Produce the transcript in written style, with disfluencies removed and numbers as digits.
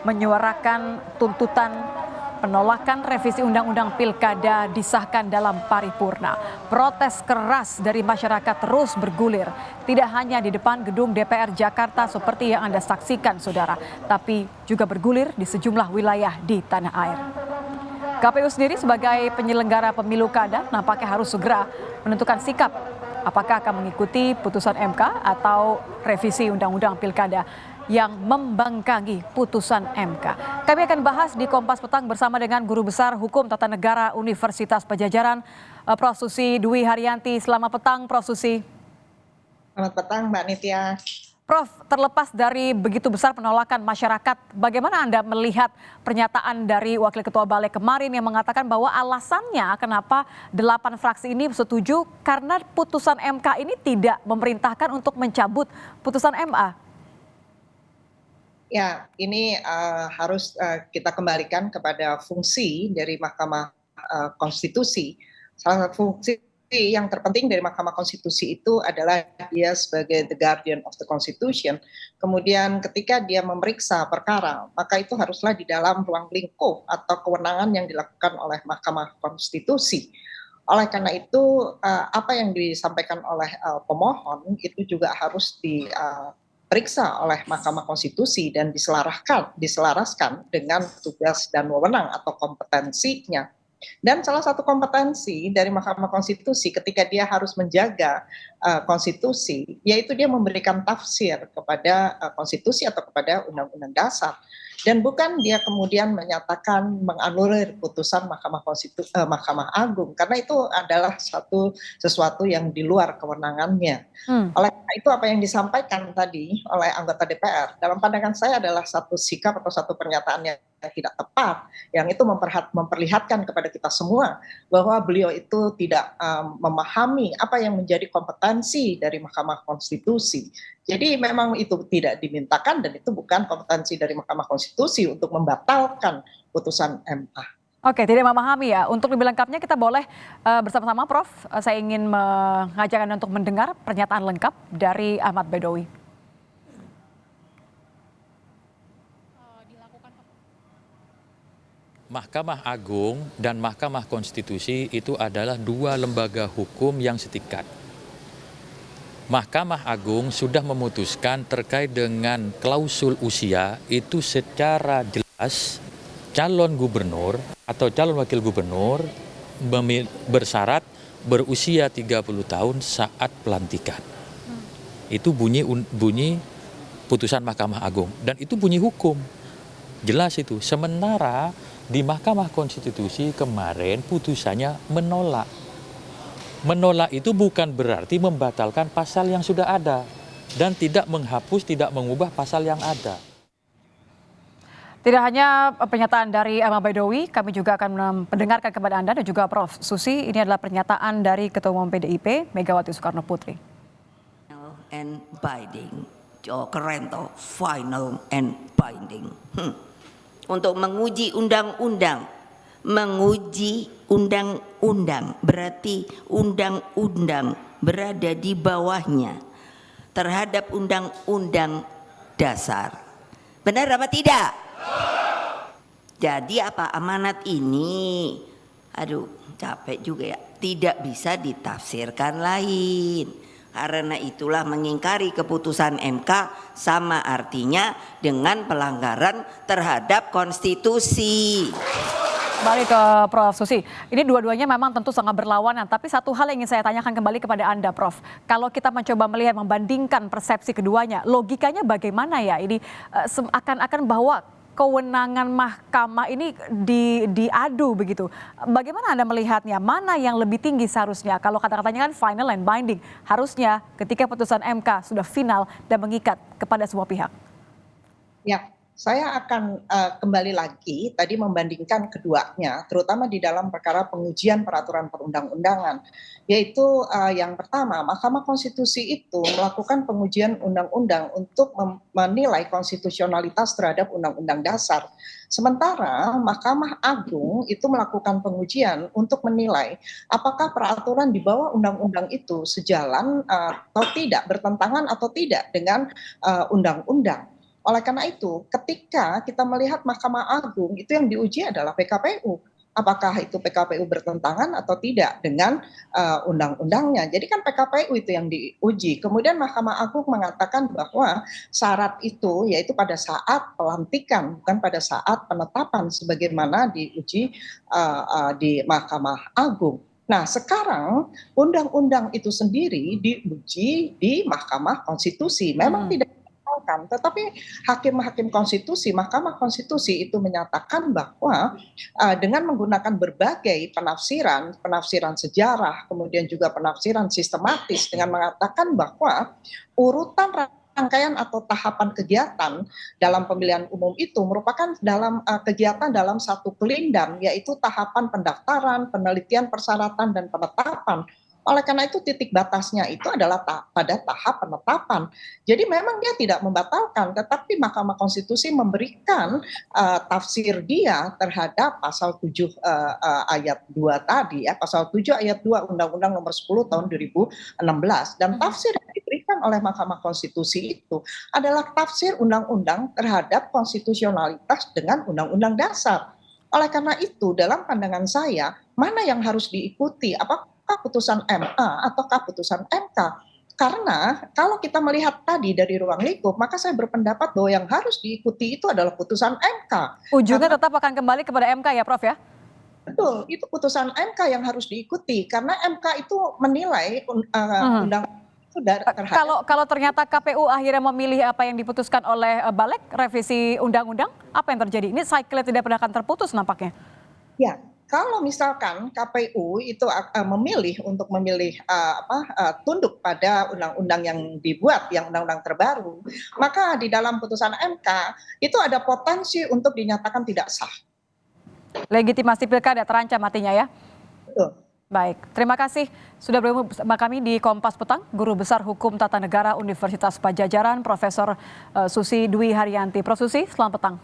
menyuarakan tuntutan penolakan revisi Undang-Undang Pilkada disahkan dalam paripurna. Protes keras dari masyarakat terus bergulir, tidak hanya di depan gedung DPR Jakarta seperti yang Anda saksikan, saudara, tapi juga bergulir di sejumlah wilayah di tanah air. KPU sendiri sebagai penyelenggara pemilu kada nampaknya harus segera menentukan sikap apakah akan mengikuti putusan MK atau revisi Undang-Undang Pilkada yang membangkangi putusan MK. Kami akan bahas di Kompas Petang bersama dengan Guru Besar Hukum Tata Negara Universitas Padjadjaran, Prof. Susi Dwi Haryanti. Selamat petang, Prof. Susi. Selamat petang, Mbak Nitya. Prof, terlepas dari begitu besar penolakan masyarakat, bagaimana Anda melihat pernyataan dari Wakil Ketua Balik kemarin yang mengatakan bahwa alasannya kenapa 8 fraksi ini setuju karena putusan MK ini tidak memerintahkan untuk mencabut putusan MA? Ya, ini harus kita kembalikan kepada fungsi dari Mahkamah Konstitusi. Salah satu fungsi yang terpenting dari Mahkamah Konstitusi itu adalah dia sebagai the guardian of the Constitution. Kemudian ketika dia memeriksa perkara, maka itu haruslah di dalam ruang lingkup atau kewenangan yang dilakukan oleh Mahkamah Konstitusi. Oleh karena itu, apa yang disampaikan oleh pemohon itu juga harus diperiksa oleh Mahkamah Konstitusi dan diselaraskan dengan tugas dan wewenang atau kompetensinya. Dan salah satu kompetensi dari Mahkamah Konstitusi ketika dia harus menjaga konstitusi, yaitu dia memberikan tafsir kepada konstitusi atau kepada undang-undang dasar. Dan bukan dia kemudian menyatakan menganulir putusan Mahkamah Agung, karena itu adalah sesuatu yang di luar kewenangannya. Oleh karena itu apa yang disampaikan tadi oleh anggota DPR, dalam pandangan saya adalah satu sikap atau satu pernyataan yang tidak tepat, yang itu memperlihatkan kepada kita semua bahwa beliau itu tidak memahami apa yang menjadi kompetensi dari Mahkamah Konstitusi. Jadi memang itu tidak dimintakan dan itu bukan kompetensi dari Mahkamah Konstitusi untuk membatalkan putusan MA. Oke, tidak memahami ya. Untuk lebih lengkapnya kita boleh bersama-sama, Prof. Saya ingin mengajak Anda untuk mendengar pernyataan lengkap dari Ahmad Baidowi. Mahkamah Agung dan Mahkamah Konstitusi itu adalah dua lembaga hukum yang setingkat. Mahkamah Agung sudah memutuskan terkait dengan klausul usia itu secara jelas calon gubernur atau calon wakil gubernur bersyarat berusia 30 tahun saat pelantikan. Itu bunyi putusan Mahkamah Agung dan itu bunyi hukum. Jelas itu. Sementara di Mahkamah Konstitusi kemarin putusannya menolak. Menolak itu bukan berarti membatalkan pasal yang sudah ada dan tidak menghapus, tidak mengubah pasal yang ada. Tidak hanya pernyataan dari Ahmad Baidowi, kami juga akan mendengarkan kepada Anda dan juga Prof. Susi. Ini adalah pernyataan dari Ketua Umum PDIP, Megawati Soekarno Putri. And binding, keren toh, final and binding. Untuk menguji undang-undang, berarti undang-undang berada di bawahnya terhadap undang-undang dasar. Benar apa tidak? Jadi apa amanat ini? Aduh, capek juga ya. Tidak bisa ditafsirkan lain. Karena itulah mengingkari keputusan MK sama artinya dengan pelanggaran terhadap konstitusi. Balik ke Prof. Susi, ini dua-duanya memang tentu sangat berlawanan, tapi satu hal yang ingin saya tanyakan kembali kepada Anda, Prof. Kalau kita mencoba melihat, membandingkan persepsi keduanya, logikanya bagaimana ya? Ini akan bahwa kewenangan mahkamah ini diadu begitu. Bagaimana Anda melihatnya? Mana yang lebih tinggi seharusnya? Kalau kata-katanya kan final and binding, harusnya ketika putusan MK sudah final dan mengikat kepada semua pihak. Ya, saya akan kembali lagi tadi membandingkan keduanya, terutama di dalam perkara pengujian peraturan perundang-undangan, yaitu yang pertama, Mahkamah Konstitusi itu melakukan pengujian undang-undang untuk menilai konstitusionalitas terhadap undang-undang dasar. Sementara Mahkamah Agung itu melakukan pengujian untuk menilai apakah peraturan di bawah undang-undang itu sejalan atau tidak, bertentangan atau tidak dengan undang-undang. Oleh karena itu, ketika kita melihat Mahkamah Agung, itu yang diuji adalah PKPU. Apakah itu PKPU bertentangan atau tidak dengan undang-undangnya. Jadi kan PKPU itu yang diuji. Kemudian Mahkamah Agung mengatakan bahwa syarat itu yaitu pada saat pelantikan, bukan pada saat penetapan sebagaimana diuji di Mahkamah Agung. Nah, sekarang undang-undang itu sendiri diuji di Mahkamah Konstitusi. Memang tidak dibatalkan, tetapi hakim-hakim konstitusi, Mahkamah Konstitusi itu menyatakan bahwa dengan menggunakan berbagai penafsiran, penafsiran sejarah, kemudian juga penafsiran sistematis dengan mengatakan bahwa urutan rangkaian atau tahapan kegiatan dalam pemilihan umum itu merupakan dalam kegiatan dalam satu kelindang, yaitu tahapan pendaftaran, penelitian persyaratan dan penetapan. Oleh karena itu titik batasnya itu adalah pada tahap penetapan. Jadi memang dia tidak membatalkan, tetapi Mahkamah Konstitusi memberikan tafsir dia terhadap pasal 7 ayat 2 tadi ya, pasal 7 ayat 2 Undang-Undang Nomor 10 tahun 2016, dan tafsir yang diberikan oleh Mahkamah Konstitusi itu adalah tafsir undang-undang terhadap konstitusionalitas dengan Undang-Undang Dasar. Oleh karena itu, dalam pandangan saya, mana yang harus diikuti? Apakah putusan MA ataukah putusan MK? Karena kalau kita melihat tadi dari ruang lingkup, maka saya berpendapat bahwa yang harus diikuti itu adalah putusan MK. Ujungnya tetap akan kembali kepada MK ya Prof ya? Betul, itu putusan MK yang harus diikuti karena MK itu menilai undang itu terhadap. Kalau ternyata KPU akhirnya memilih apa yang diputuskan oleh Balek revisi undang-undang, apa yang terjadi? Ini cycle tidak pernah akan terputus nampaknya. Ya, kalau misalkan KPU itu memilih untuk memilih tunduk pada undang-undang yang dibuat, yang undang-undang terbaru, maka di dalam putusan MK itu ada potensi untuk dinyatakan tidak sah. Legitimasi pilkada terancam artinya ya? Betul. Baik, terima kasih sudah bergabung bersama kami di Kompas Petang, Guru Besar Hukum Tata Negara Universitas Padjadjaran, Profesor Susi Dwi Haryanti. Prof Susi, selamat petang.